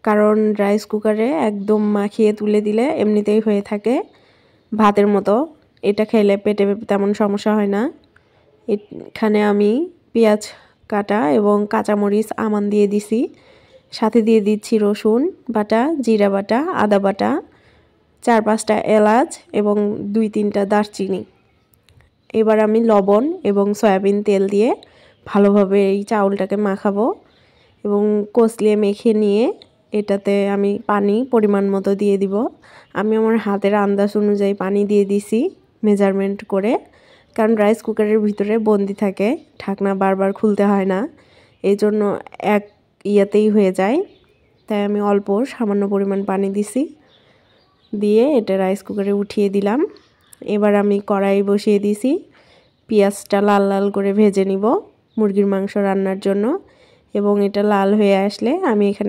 কারণ রাইস কুকারে একদম মাখিয়ে তুলে দিলে এমনিতেই হয়ে থাকে ভাতের মতো। এটা খেলে পেটে তেমন সমস্যা হয় না। এখানে আমি পেঁয়াজ কাটা এবং কাঁচামরিচ আমান দিয়ে দিছি, সাথে দিয়ে দিচ্ছি রসুন বাটা, জিরা বাটা, আদা বাটা, 4-5টা এলাচ এবং 2-3টা দারচিনি। এবার আমি লবণ এবং সয়াবিন তেল দিয়ে ভালোভাবে এই চাউলটাকে মাখাবো এবং কষলিয়ে মেখে নিয়ে এটাতে আমি পানি পরিমাণ মতো দিয়ে দিব। আমি আমার হাতের আন্দাজ অনুযায়ী পানি দিয়ে দিছি মেজারমেন্ট করে, কারণ রাইস কুকারের ভিতরে বন্দি থাকে, ঢাকনা বারবার খুলতে হয় না, এই জন্য এক ইয়াতেই হয়ে যায়। তাই আমি অল্প সামান্য পরিমাণ পানি দিছি, দিয়ে এটা রাইস কুকারে উঠিয়ে দিলাম। এবার আমি কড়াই বসিয়ে দিছি, পেঁয়াজটা লাল লাল করে ভেজে নিব মুরগির মাংস রান্নার জন্য। এবং এটা লাল হয়ে আসলে আমি এখানে